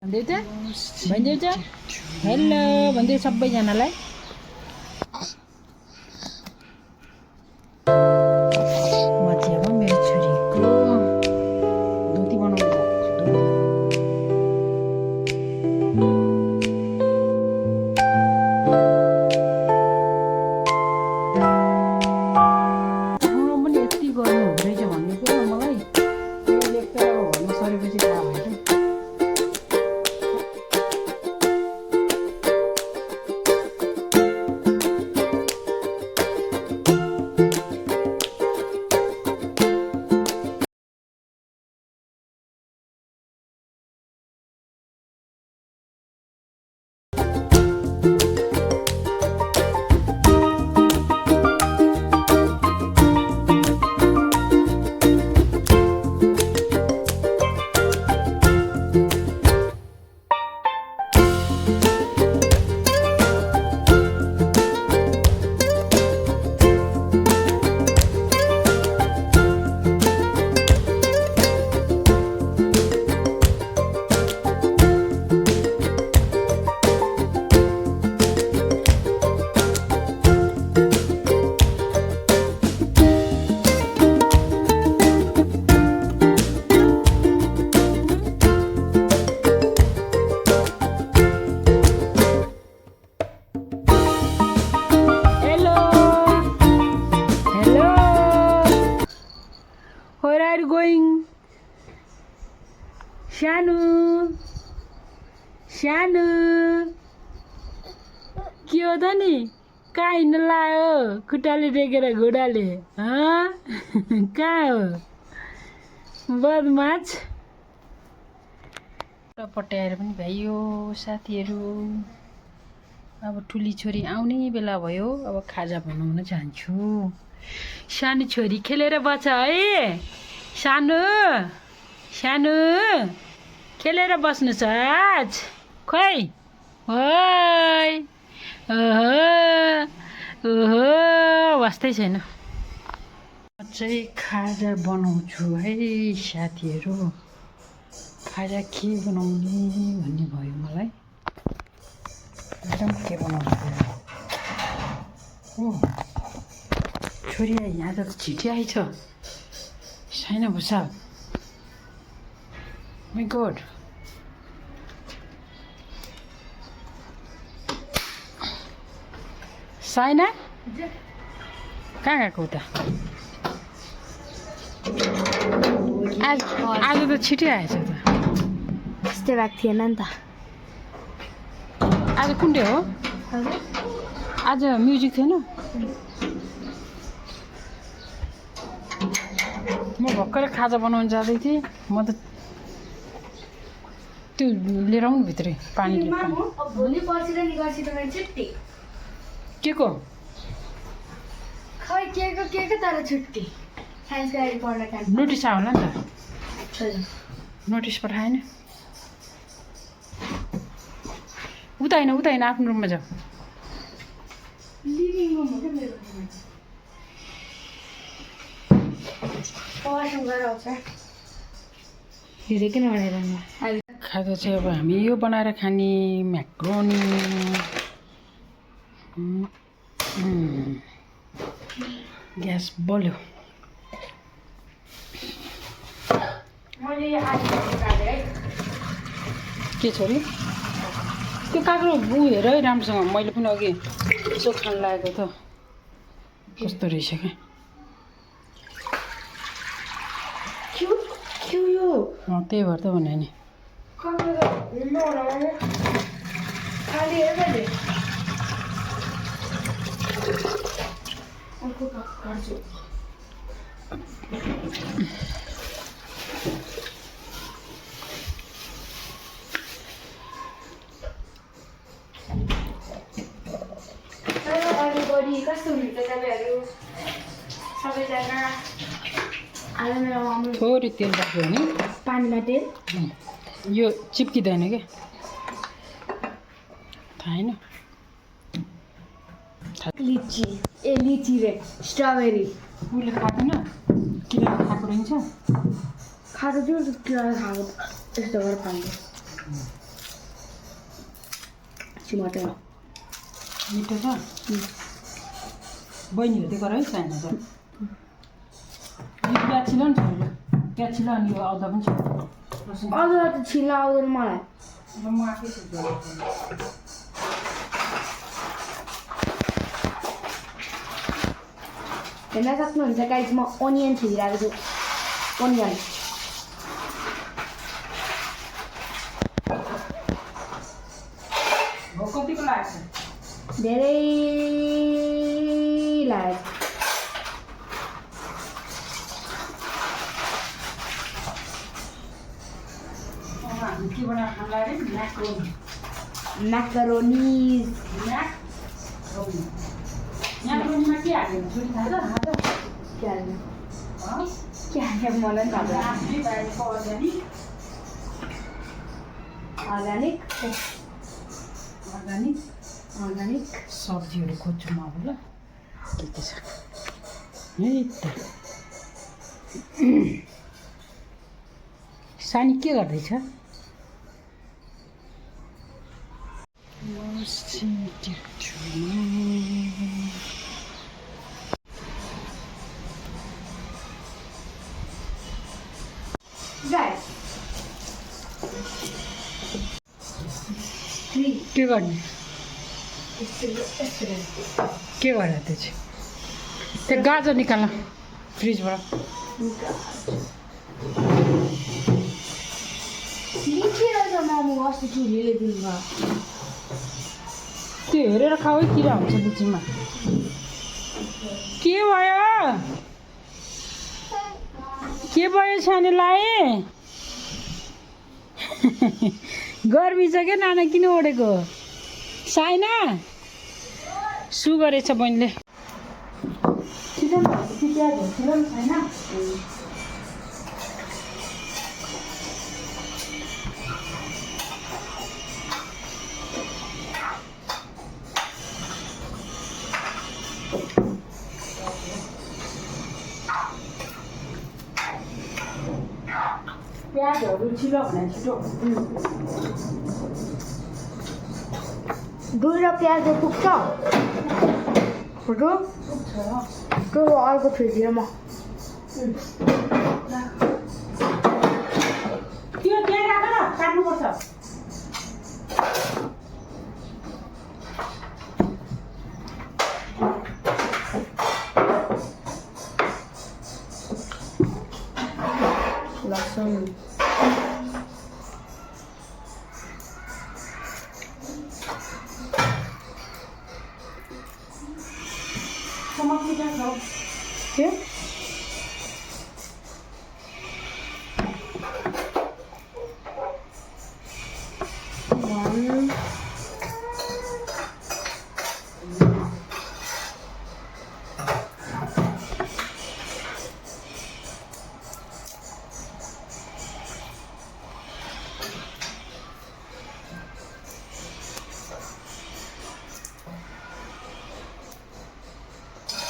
भन्दै त भनिदेऊ त हेलो भन्दै सबैजनालाई म चाहिँ अब मेरो छोरीको धोती बनाउनु जान्छु पनि यति गर्नु हुँदैछ भन्ने कुरा मलाई एक त भन्नु सरेपछि थाहा भयो Where are you going? Shanu. Shanu. के हो त नि कहाँ हिँड्न लायो खुट्टाले टेकेर घुँडाले कहाँ हो बदमाच पट्याएर पनि भ्याइयो साथीहरू अब ठुली छोरी आउने बेला भयो अब खाजा बनाउन जान्छु सानो छोरी खेलेर बस्छ है सानो सानो खेलेर बस्नु छ आज खोइ ओइ ओहो ओहो बस्दै छैन म चाहिँ खाजा बनाउँछु है साथीहरू खाजा के बनाउने भन्ने भयो मलाई एकदम के बनाउनु पर्यो हो छोरी यहाँ त छिटै आइछ छैन भुसा माइ गॉड साइना कहाँ गएको त आज त छिटै आएछ त त्यस्तै भएको थिएन नि त आज कुन डे हो आज म्युजिक थिएन म भर्खरै खाजा बनाउन जाँदै थिएँ म त त्यो लिएर आउनु भित्रै पानी भोलि पर्सि र निकाल्छि त मेरो छुट्टी के को खै के को तर छुट्टी साइन्स गाडी पढ्न काम नोटिस आयो होला नि त नोटिस पठाएन उता होइन आफ्नो रुममा जाऊ लिभिङ रुम हो क्या मेरो वासरुम गएर आउँछ हिजो किन बनाइरहनु खाजा चाहिँ अब हामी यो बनाएर खाने म्याक्रोनी ग्यास बल्यो के छोरी त्यो काँक्रो हेर है राम्रोसँग मैले पनि अघि यसो खान लागेको त कस्तो रहेछ क्या यो त्यही भएर त भने नि कस्तो हुनुहुन्छ तपाईँहरू सबैजना आज मेरो मम्मी थोरै तेल राख्यो भने पानीमा तेल यो चिप्किँदैन क्या थाहा होइन लिची लिची रे स्ट्रबेरी उसले खाँदैन किन खाएको रहन्छ खाएको थियो किन खाएको त्यस्तो गरेर पाइन्छ टमाटर मिठो छ बहिनीहरू दिएको है चाहिने त यो प्याज छिलो नि छोड्नु प्याज छिलो अनि यो अदुवा पनि छिलो अदुवा त छिल्न आउँदैन मलाई अब म आफै छिल्छु हेर्न सक्नुहुन्छ गाइस म ओनियन छिलिरहेको छु ओनियन कतिको लाग्छ धेरै लाग्यो हामी के बनाएर खानु लाग्यो म्याकरोनिज म्याक्रोनीमा के हाल्यो छोरी थाहा छ के हाल्नु के हाल्यो मलाई पनि थाहा छैन बाहिरको अर्ग्यानिक अर्ग्यानिक अर्ग्यानिक अर्ग्यानिक सब्जीहरू खोज्छु म अब ल के छ है त सानी के गर्दैछ गाइस के गर्ने के गरेर त्यो चाहिँ त्यो गाजर निकाल्न फ्रिजबाट मिठी रहेछ मोमो अस्ति चुलीले दिनुभयो त्यो हेरेर खाऊ है किरा हुन्छ बिचमा के भयो सानोलाई गर्मी छ क्या नाना किन ओढेको साइना सु गरेछ बहिनीले छैन प्याजहरू छिलो भने छिटो दुई र प्याज पुग्छ फोटो त्यो अर्को थ्रिदिएर म त्यो त्यहाँ राख न काट्नुपर्छ लसुन के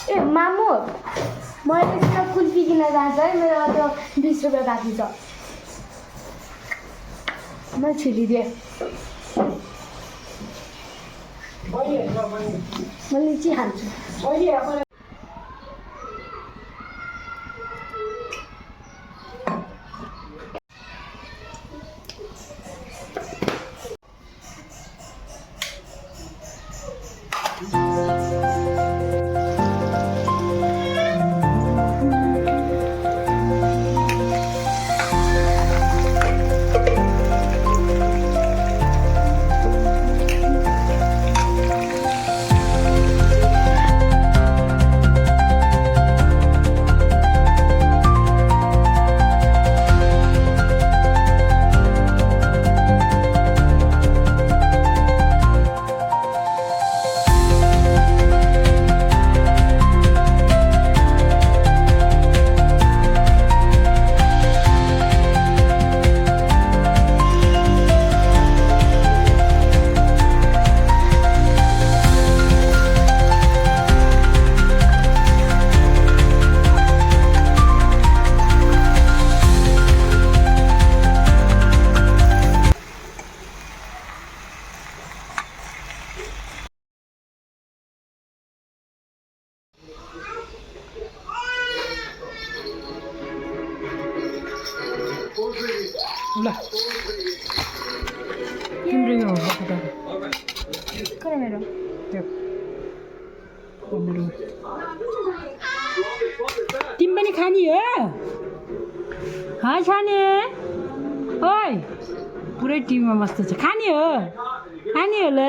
ए मामु मैले एकछिन कुल्फी किन्न जान्छ है मेरो त्यो 20 रुपियाँ बाँकी छ म छिलिदिएँ म लिची खान्छु ल तिम्रो यो हो खुट्टा कहाँ मेरो त्यो मेरो तिमी पनि खाने हो खाने ओइ पुरै टिभीमा बस्दै छ खाने हो ल